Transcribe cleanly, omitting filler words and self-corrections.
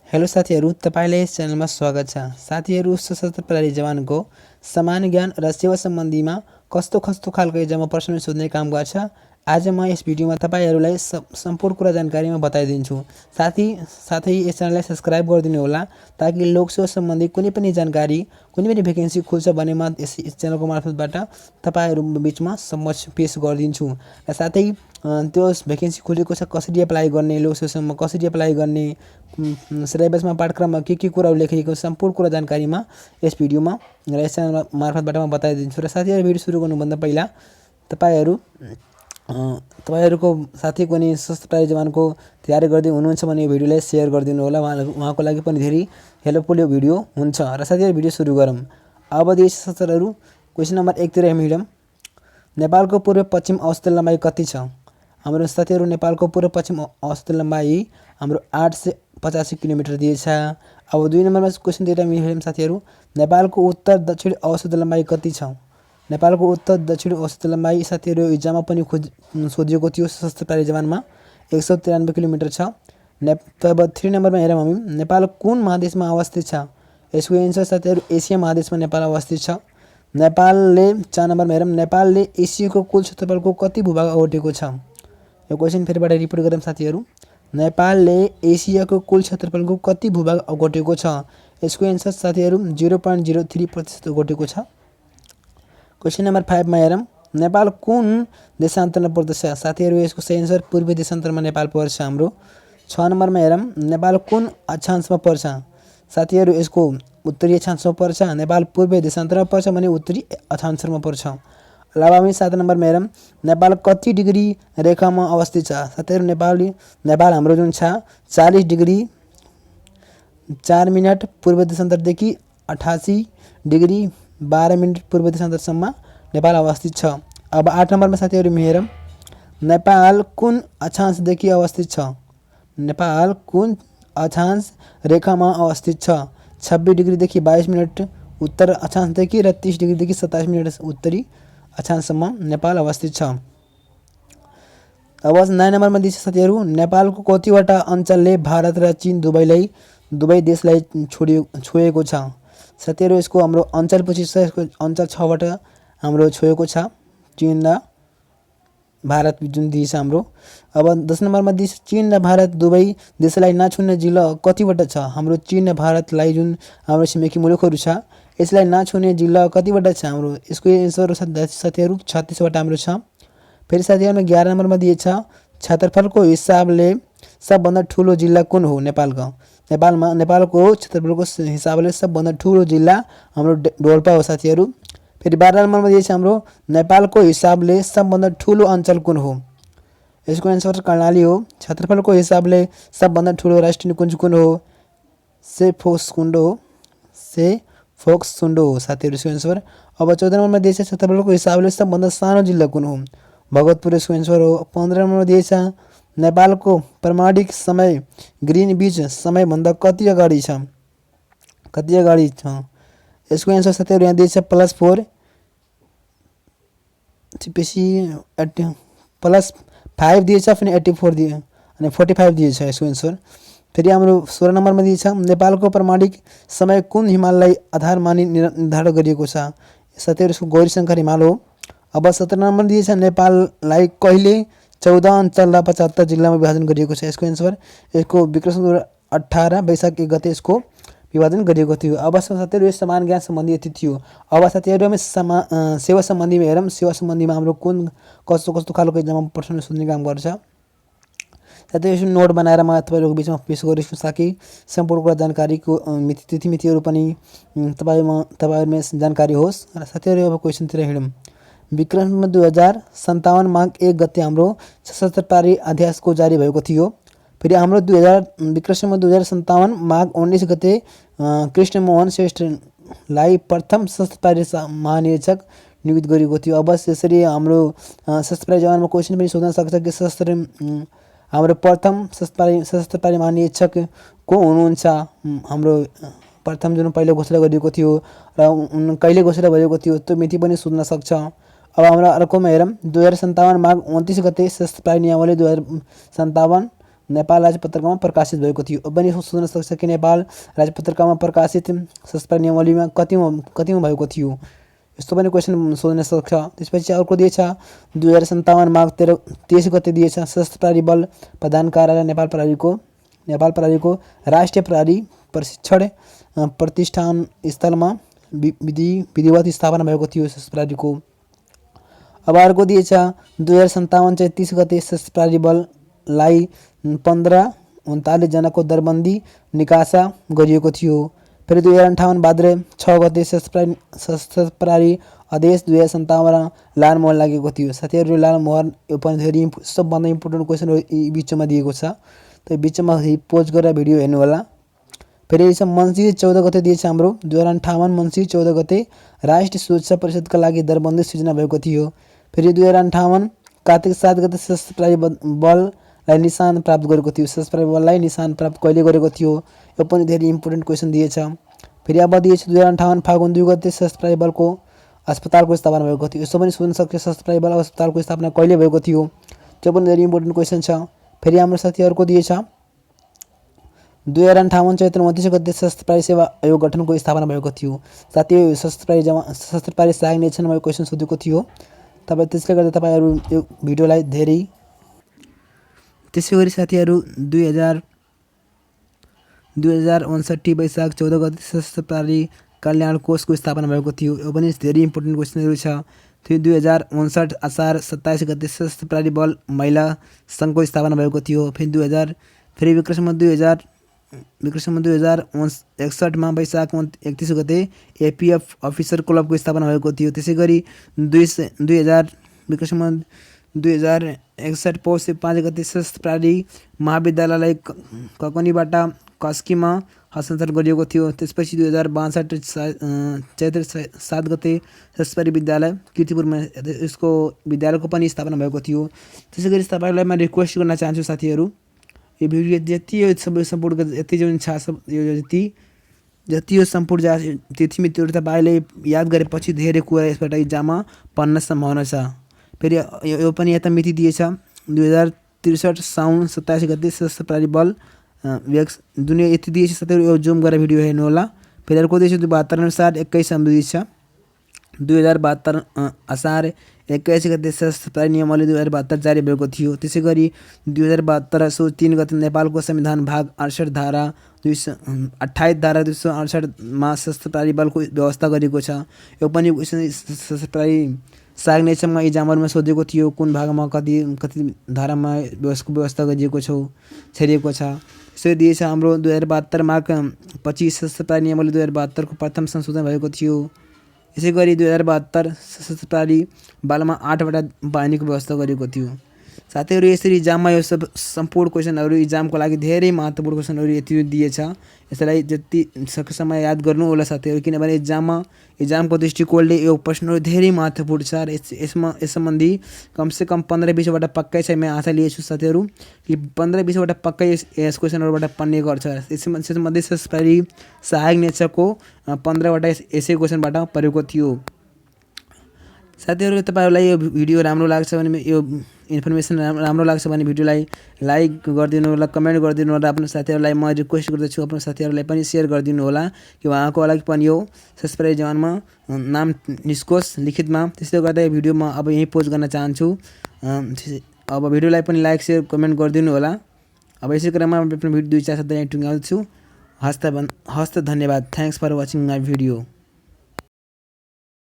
Hello साथीहरू, तपाईँलाई यस च्यानलमा स्वागत छ। साथीहरू, सशस्त्र प्रहरी जवानको सामान्य ज्ञान र सेवा सम्बन्धीमा कस्तो कस्तो खालको एक्जाममा प्रश्न सोध्ने काम गर्छ। आज म यस भिडियोमा तपाईँहरूलाई सम्पूर्ण कुरा जानकारीमा बताइदिन्छु। साथै यस च्यानललाई सब्स्क्राइब गरिदिनु होला ताकि लोकसेवा सम्बन्धी कुनै पनि जानकारी, कुनै पनि भ्याकेन्सी खुल्छ भने म यस च्यानलको मार्फतबाट तपाईँहरू बीचमा समक्ष पेश गरिदिन्छु। र साथै त्यो भ्याकेन्सी खुलेको छ, कसरी एप्लाई गर्ने, लोकसेवामा कसरी एप्लाई गर्ने, सिलेबसमा पाठ्यक्रममा के कुराहरू लेखिएको सम्पूर्ण कुरा जानकारीमा यस भिडियोमा र यस च्यानल मार्फतबाट म बताइदिन्छु। र साथीहरू, भिडियो सुरु गर्नुभन्दा पहिला तपाईँहरूको साथी कुनै सशस्त्र प्रहरी जवानको तयारी गर्दै हुनुहुन्छ भने यो भिडियोलाई सेयर गरिदिनु होला। उहाँको लागि पनि धेरै हेल्पफुल यो भिडियो हुन्छ। र साथीहरू, भिडियो सुरु गरौँ। अब देश सशस्त्रहरू क्वेसन नम्बर 1 तिर हेरौँ। नेपालको पूर्व पश्चिम औसत लम्बाइ कति छ? हाम्रो साथीहरू, नेपालको पूर्व पश्चिम औसत लम्बाइ हाम्रो 885 किलोमिटर दिएछ। अब 2 नम्बरमा क्वेसन दिएर हेरौँ साथीहरू, नेपालको उत्तर दक्षिण औसत लम्बाइ कति छ? नेपालको उत्तर दक्षिण औसत लम्बाइ साथीहरू इक्जाममा पनि सोधिएको थियो सशस्त्र प्रहरी जवानमा 193 किलोमिटर छ। तब 3 नम्बरमा हेरौँ हामी, नेपाल कुन महादेशमा अवस्थित छ? यसको एन्सर साथीहरू एसिया महादेशमा नेपाल अवस्थित छ। नेपालले 4 नम्बरमा हेरौँ, नेपालले एसियाको कुल क्षेत्रफलको कति भूभाग ओगटेको छ? यो क्वेसन फेरिबाट रिपिट गरौँ साथीहरू, नेपालले एसियाको कुल क्षेत्रफलको कति भूभाग ओगटेको छ? यसको एन्सर साथीहरू 0.03% ओगटेको छ। क्वेसन नम्बर 5 मा हेरौँ, नेपाल कुन देशान्तरमा पर्दछ? साथीहरू, यसको सही एन्सर पूर्वी देशान्तरमा नेपाल पर्छ हाम्रो। 6 नम्बरमा हेरौँ, नेपाल कुन अक्षांशमा पर्छ? साथीहरू, यसको उत्तरी अक्षांशमा पर्छ। नेपाल पूर्वी देशान्तरमा पर्छ भने उत्तरी अक्षांशमा पर्छ। अब हामी 7 नम्बरमा हेरौँ, नेपाल कति डिग्री रेखामा अवस्थित छ? साथीहरू, नेपाल हाम्रो जुन छ 40 डिग्री 4 मिनट पूर्व देशान्तरदेखि 88 डिग्री 12 मिनट पूर्व देशान्तरसम्म नेपाल अवस्थित छ। अब 8 नम्बरमा साथीहरू हेरौँ, नेपाल कुन अक्षांशदेखि अवस्थित छ? नेपाल कुन अक्षांश रेखामा अवस्थित छ? 26 डिग्रीदेखि 22 मिनट उत्तर अक्षांशदेखि र 30 डिग्रीदेखि 27 मिनट उत्तरी अक्षांशसम्म नेपाल अवस्थित छ। अब 9 नम्बरमा दिन्छ साथीहरू, नेपालको कतिवटा अञ्चलले भारत र चीन दुवै देशलाई छोएको छ? साथीहरू, यसको हाम्रो अञ्चल पूछिन्छ, यसको अञ्चल 6 वटा हाम्रो छोएको छ, चीन र भारत जुन दिएछ हाम्रो। अब 10 नम्बरमा दिन्छ, चीन र भारत दुवै देशलाई नछुने जिल्ला कतिवटा छ? हाम्रो चीन र भारतलाई जुन हाम्रो छिमेकी मुलुकहरू छ यसलाई नछुने जिल्ला कतिवटा छ हाम्रो? यसको एन्सर साथीहरू 36 वटा हाम्रो छ। फेरि साथीहरू 11 नम्बरमा दिएछ, क्षेत्रफलको हिसाबले सबभन्दा ठुलो जिल्ला कुन हो? नेपालको क्षेत्रफलको हिसाबले सबभन्दा ठुलो जिल्ला हाम्रो डोल्पा हो साथीहरू। फेरि 12 नम्बरमा दिएछ हाम्रो, नेपालको हिसाबले सबभन्दा ठुलो अञ्चल कुन हो? यसको एन्सर कर्णाली हो। क्षेत्रफलको हिसाबले सबभन्दा ठुलो राष्ट्रिय निकुञ्ज कुन हो? सेफोक्सुन्डो हो साथीहरू यसको एन्सर। अब 14 नम्बरमा दिएछ, क्षेत्रफलको हिसाबले सबभन्दा सानो जिल्ला कुन हो? भगतपुर यसको एन्सर हो। 15 नम्बरमा दिएछ, नेपालको प्रामाणिक समय ग्रीनविच समयभन्दा कति अगाडि छ? यसको एन्सर साथीहरू यहाँ दिएछ +4 +5 दिएछ, फेरि 84 दिए अनि 45 दिएछ यसको एन्सर। फेरि हाम्रो 16 नम्बरमा दिएछ, नेपालको प्रामाणिक समय कुन हिमाललाई आधार मानि निर्धारण गरिएको छ? साथीहरू, यसको गौरीशङ्कर हिमाल हो। अब 17 नम्बर दिएछ, नेपाललाई कहिले 14 अञ्चल र 75 जिल्लामा विभाजन गरिएको छ? यसको एन्सर यसको विक्रम 18 वैशाख 1 गते यसको विभाजन गरिएको थियो। अब साथीहरू, यो समान ज्ञान सम्बन्धी यति थियो। अब साथीहरू हामी सेवा सम्बन्धीमा हेरौँ। सेवा सम्बन्धीमा हाम्रो कुन कस्तो खालको एक्जाममा प्रश्न सोध्ने काम गर्छ? साथीहरू, यसो नोट बनाएर म तपाईँहरूको बिचमा पेश गरिछु ताकि सम्पूर्ण कुरा जानकारीको तिथिमितिहरू पनि तपाईँहरूमा जानकारी होस्। र साथीहरू, अब क्वेसनतिर हिँडौँ। विक्रम 2057 माघ 1 गते हाम्रो सशस्त्र प्रहरी अध्यादेशको जारी भएको थियो। फेरि हाम्रो विक्रम 2057 माघ 19 गते कृष्णमोहन श्रेष्ठलाई प्रथम सशस्त्र प्रहरी महानिरीक्षक नियुक्त गरिएको थियो। अब यसरी हाम्रो सशस्त्र प्रहरी जवानमा क्वेसन पनि सोध्न सक्छ कि हाम्रो प्रथम सशस्त्र प्रहरी महानिरीक्षक को हुनुहुन्छ? हाम्रो प्रथम जुन पहिलो घोषणा गरिएको थियो र कहिले घोषणा भएको थियो त्यो मिति पनि सोध्न सक्छ। अब हाम्रो अर्कोमा हेरौँ, 2057 माघ 29 गते सशस्त्र प्रहरी नियमावली 2057 नेपाल राज्य पत्रिकामा प्रकाशित भएको थियो। अब पनि सोध्न सक्छ कि नेपाल राज्य पत्रिकामा प्रकाशित सशस्त्र प्रहरी नियमावलीमा कतिमा भएको थियो, यस्तो पनि क्वेसन सोध्न सक्छ। त्यसपछि अर्को दिएछ 2057 माघ 23 गते दिएछ सशस्त्र प्रहरी बल प्रधान कार्यालय नेपाल प्रहरीको राष्ट्रिय प्रहरी प्रशिक्षण प्रतिष्ठान स्थलमा विधिवत स्थापना भएको थियो सशस्त्र प्रहरीको। अब अर्को दिएछ 2057 चैत 30 गते सशस्त्र प्रहरी बललाई 1539 जनाको दरबन्दी निकासा गरिएको थियो। फेरि 2058 भाद्र 6 गते सशस्त्र प्रहरी आदेश 2057 लाल मोहर लागेको थियो। साथीहरू लाल मोहर यो पनि धेरै सबभन्दा इम्पोर्टेन्ट क्वेसन बिचमा दिएको छ, त बिचमा पोज गरेर भिडियो हेर्नु होला। फेरि मङ्सिर 14 गते दिएछ हाम्रो 2058 मङ्सिर 14 गते राष्ट्रिय सुरक्षा परिषदका लागि दरबन्दी सृजना भएको थियो। फेरि 2058 कार्तिक 7 गते सशस्त्र प्रहरी बललाई निशान प्राप्त गरेको थियो। सशस्त्र प्रहरी बललाई निशान प्राप्त कहिले गरेको थियो, यो पनि धेरै इम्पोर्टेन्ट क्वेसन दिएछ। फेरि अब दिएछ 2058 फागुन 2 गते सशस्त्र प्रहरी बलको अस्पतालको स्थापना भएको थियो। यसो पनि सोध्न सक्छ सशस्त्र प्रहरी बल अस्पतालको स्थापना कहिले भएको थियो, त्यो पनि धेरै इम्पोर्टेन्ट क्वेसन छ। फेरि हाम्रो साथीहरूको दिएछ 2058 चैत्र 29 गते सशस्त्र प्रहरी सेवा आयोग गठनको स्थापना भएको थियो। साथै सशस्त्र प्रहरी सहायक निरीक्षणमा क्वेसन सोधेको थियो। तपाईँ त्यसले गर्दा तपाईँहरू यो भिडियोलाई धेरै। त्यसै गरी साथीहरू 2059 वैशाख 14 गते सशस्त्र प्रहरी कल्याण कोषको स्थापना भएको थियो। यो पनि धेरै इम्पोर्टेन्ट क्वेसनहरू छ। फेरि 2059 असार 27 गते सशस्त्र प्रहरी बल महिला सङ्घको स्थापना भएको थियो। फेरि विक्रम 2061 मा वैशाख 31 गते एपीएफ अफिसर क्लबको स्थापना भएको थियो। त्यसै गरी 2061 पौष 5 गते सशस्त्र प्रहरी महाविद्यालयलाई ककनीबाट कास्कीमा हस्तान्तरण गरिएको थियो। त्यसपछि 2062 चैत्र 7 गते सशस्त्र प्रहरी विद्यालय कीर्तिपुरमा यसको विद्यालयको पनि स्थापना भएको थियो। त्यसै गरी तपाईँहरूलाई म रिक्वेस्ट गर्न चाहन्छु साथीहरू, यो भिडियो जति यो सबै सम्पूर्ण यति जुन छ सब यो जति यो सम्पूर्ण त्यति त्यो तपाईँले याद गरेपछि धेरै कुरा यसबाट इक्जाममा पढ्न सम्भावना छ। फेरि यो पनि यता मिति दिएछ 2063 साउन 27 गते सशस्त्र प्रहरी बल दुनियाँ यति दिएछ। साथीहरू यो जुम गरेर भिडियो हेर्नु होला। फेरि अर्को दिएछ 72 अनुसार 21 दिएछ 2072 असार 21 गते सशस्त्र प्रहरी नियमावली 2072 जारी भएको थियो। त्यसै गरी 2072 सो 3 गते नेपालको संविधान भाग 68 धारा 268 मा सशस्त्र प्रहरी बलको व्यवस्था गरिएको छ। यो पनि सशस्त्र प्रहरी सहायक निरीक्षणमा इक्जामहरूमा सोधेको थियो, कुन भागमा कति धारामा यसको व्यवस्था गरिएको छरिएको छ। यसरी दिएछ हाम्रो 2072 माघ 25 सशस्त्र प्रहरी नियमावली 2072 को प्रथम संशोधन भएको थियो। यसै गरी 2072 सशस्त्र प्रहरी बलमा 8वटा बाहिनीको व्यवस्था गरेको थियो। साथीहरू यसरी इक्जाममा यो सब सम्पूर्ण क्वेसनहरू इक्जामको लागि धेरै महत्त्वपूर्ण क्वेसनहरू यति दिएछ। यसलाई जति सकेसम्म याद गर्नु होला साथीहरू, किनभने इक्जामको दृष्टिकोणले यो प्रश्नहरू धेरै महत्त्वपूर्ण छ र यस सम्बन्धी कमसेकम 15-20वटा पक्कै छ। म आशा लिएछु साथीहरू कि 15-20वटा पक्कै यस क्वेसनहरूबाट पढ्ने गर्छ। यसमध्ये सशस्त्र प्रहरी सहायक निरीक्षकको 15वटा यसै क्वेसनबाट परेको थियो। साथीहरू तपाईँहरूलाई यो भिडियो राम्रो लाग्छ भने, यो इन्फर्मेसन राम्रो लाग्छ भने भिडियोलाई लाइक गरिदिनु होला, कमेन्ट गरिदिनु होला। आफ्नो साथीहरूलाई म रिक्वेस्ट गर्दछु आफ्नो साथीहरूलाई पनि सेयर गरिदिनु होला कि उहाँको लागि पनि यो सशस्त्र प्रहरी जवानमा नाम निस्कोस् लिखितमा। त्यसले गर्दा यो भिडियो म अब यहीँ पोस्ट गर्न चाहन्छु। अब भिडियोलाई पनि लाइक सेयर कमेन्ट गरिदिनु होला। अब यसै क्रममा आफ्नो भिडियो 2-4 शब्द यहाँ टुङ्ग्याउँछु। हस्त धन्यवाद। Thanks for watching my video.